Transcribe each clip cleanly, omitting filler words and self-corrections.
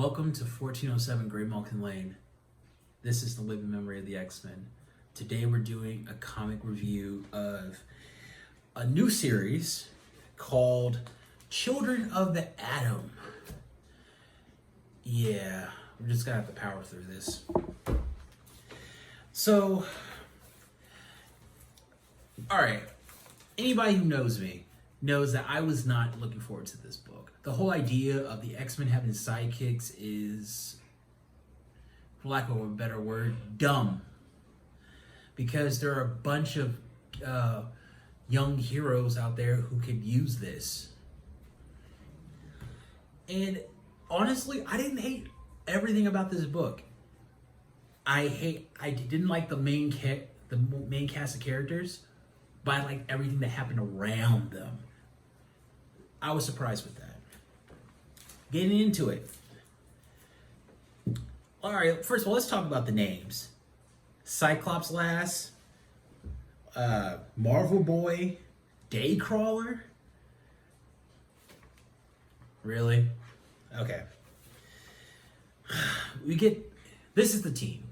Welcome to 1407 Great Malkin Lane. This is the living memory of the X-Men. Today we're doing a comic review of a new series called Children of the Atom. Yeah, we're just gonna have to power through this. So, alright, anybody who knows me knows that I was not looking forward to this book. The whole idea of the X-Men having sidekicks is, for lack of a better word, dumb. Because there are a bunch of young heroes out there who could use this. And honestly, I didn't hate everything about this book. I didn't like the main cast of characters, but I liked everything that happened around them. I was surprised with that. Getting into it. All right, first of all, let's talk about the names. Cyclops Lass, Marvel Boy, Daycrawler. Really? Okay. This is the team.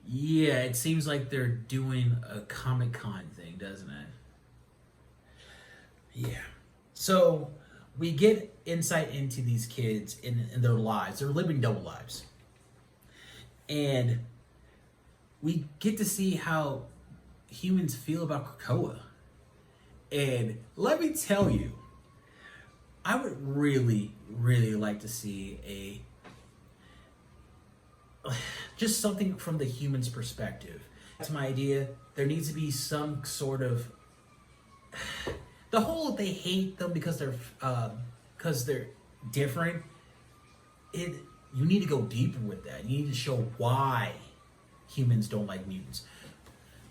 Yeah, it seems like they're doing a Comic-Con thing, doesn't it? Yeah. So we get insight into these kids in their lives. They're living double lives. And we get to see how humans feel about Krakoa. And let me tell you, I would really, really like to see just something from the human's perspective. That's my idea. There needs to be some sort of the whole they hate them because they're different. You need to go deeper with that. You need to show why humans don't like mutants.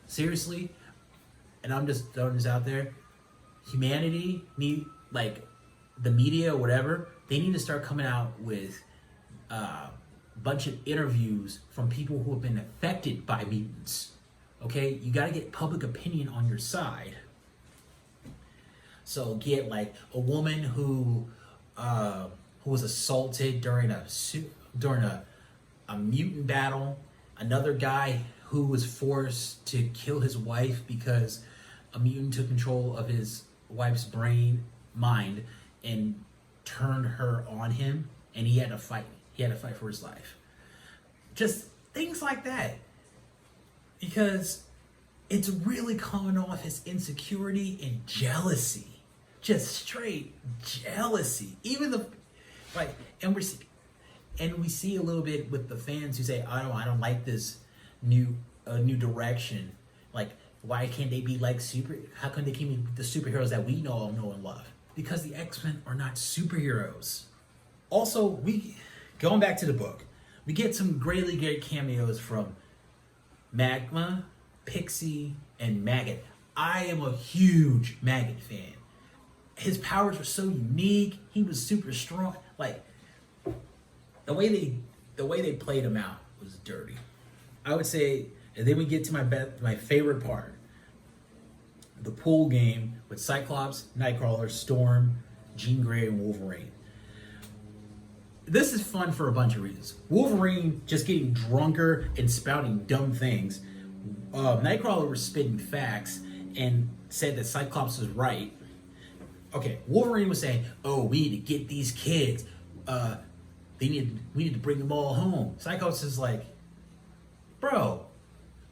Seriously, and I'm just throwing this out there. Humanity the media or whatever, they need to start coming out with a bunch of interviews from people who have been affected by mutants. Okay, you got to get public opinion on your side. So get like a woman who was assaulted during a mutant battle, another guy who was forced to kill his wife because a mutant took control of his wife's mind and turned her on him, and he had to fight for his life. Just things like that, because it's really coming off his insecurity and jealousy. Just straight jealousy. And we see a little bit with the fans who say, I don't like this new direction. Like, why can't they be like how can they keep the superheroes that we know and love? Because the X-Men are not superheroes. Also, going back to the book, we get some greatly great cameos from Magma, Pixie, and Maggot. I am a huge Maggot fan. His powers were so unique. He was super strong. Like, the way they played him out was dirty. I would say, and then we get to my favorite part. The pool game with Cyclops, Nightcrawler, Storm, Jean Grey, and Wolverine. This is fun for a bunch of reasons. Wolverine just getting drunker and spouting dumb things. Nightcrawler was spitting facts and said that Cyclops was right. Okay, Wolverine was saying, "Oh, we need to get these kids. We need to bring them all home." Cyclops is like, "Bro,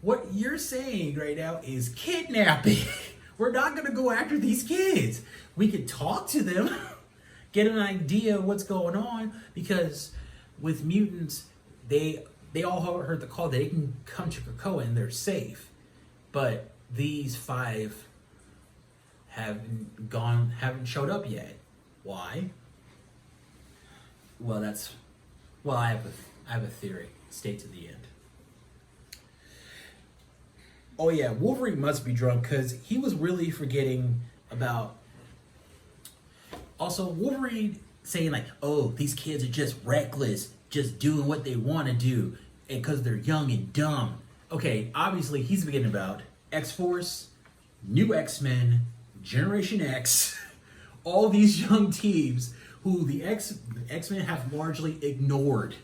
what you're saying right now is kidnapping. We're not gonna go after these kids. We could talk to them, get an idea of what's going on, because with mutants, they all heard the call that they can come to Krakoa and they're safe. But these 5 haven't showed up yet. Why? Well, I have a theory. Stay to the end. Oh yeah, Wolverine must be drunk because he was really forgetting about. Also, Wolverine saying like, "Oh, these kids are just reckless, just doing what they want to do, and because they're young and dumb." Okay, obviously he's forgetting about X-Force, New X-Men, Generation X, all these young teams who the X-Men have largely ignored.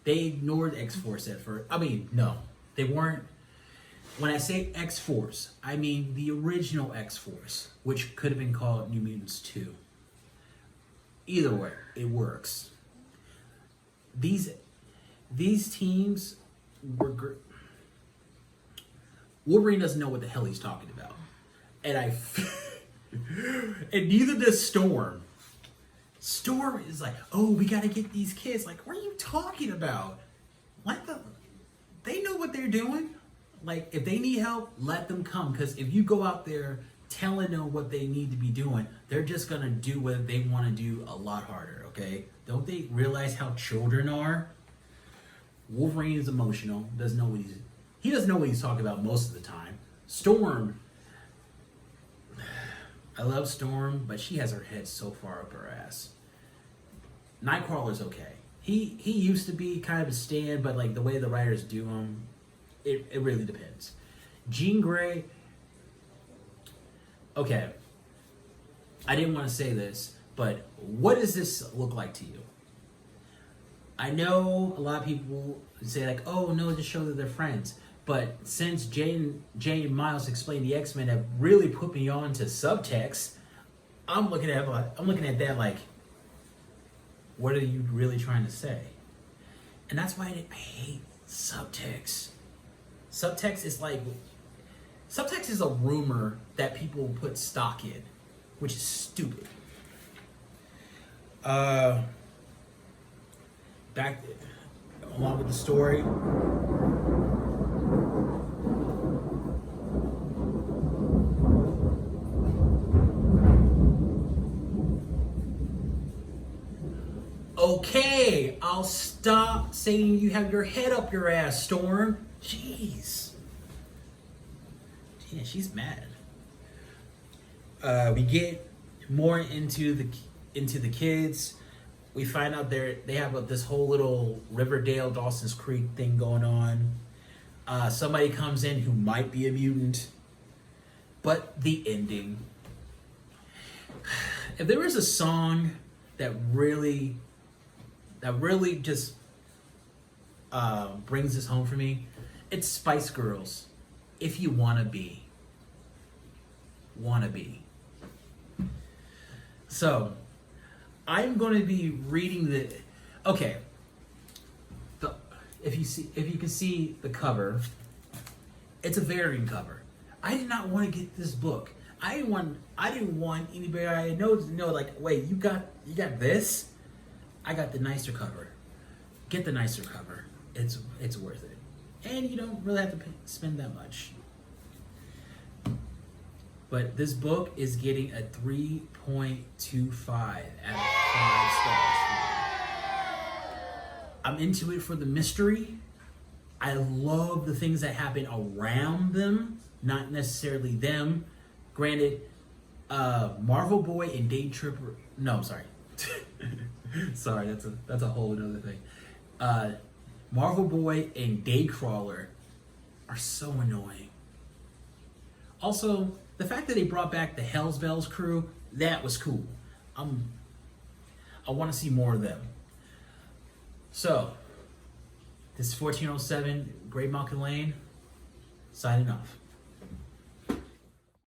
They ignored X-Force at first. I mean, no, they weren't. When I say X-Force, I mean the original X-Force, which could have been called New Mutants 2. Either way, it works. These teams were Wolverine doesn't know what the hell he's talking about, and and neither does Storm. Storm is like, oh, we gotta get these kids. Like, what are you talking about? They know what they're doing. Like, if they need help, let them come. Because if you go out there telling them what they need to be doing, they're just gonna do what they want to do a lot harder. Okay? Don't they realize how children are? Wolverine is emotional. He doesn't know what he's talking about most of the time. Storm. I love Storm, but she has her head so far up her ass. Nightcrawler's okay. He used to be kind of a stand, but like the way the writers do him, it really depends. Jean Grey. Okay. I didn't want to say this, but what does this look like to you? I know a lot of people say like, oh no, just show that they're friends. But since Jane and Miles explained the X-Men have really put me on to subtext, I'm looking at that like, what are you really trying to say? And that's why I hate subtext. Subtext is a rumor that people put stock in, which is stupid. Back along with the story. Okay, I'll stop saying you have your head up your ass, Storm. Jeez. Yeah, she's mad. We get more into the kids. We find out they have this whole little Riverdale, Dawson's Creek thing going on. Somebody comes in who might be a mutant. But the ending. If there was a song that really just brings this home for me, it's Spice Girls. If You Wanna Be. So, I'm going to be reading if you can see the cover, it's a variant cover. I did not want to get this book. I didn't want anybody I know to know like, wait, you got this? I got the nicer cover. Get the nicer cover. It's worth it. And you don't really have to spend that much. But this book is getting a 3.25 out of 5 stars. I'm into it for the mystery. I love the things that happen around them, not necessarily them. Granted, Marvel Boy and Day Tripper. No, I'm sorry. Sorry, that's a whole other thing. Marvel Boy and Daycrawler are so annoying. Also, the fact that they brought back the Hell's Bells crew, that was cool. I want to see more of them. So, this is 1407 Great Mountain Lane, signing off.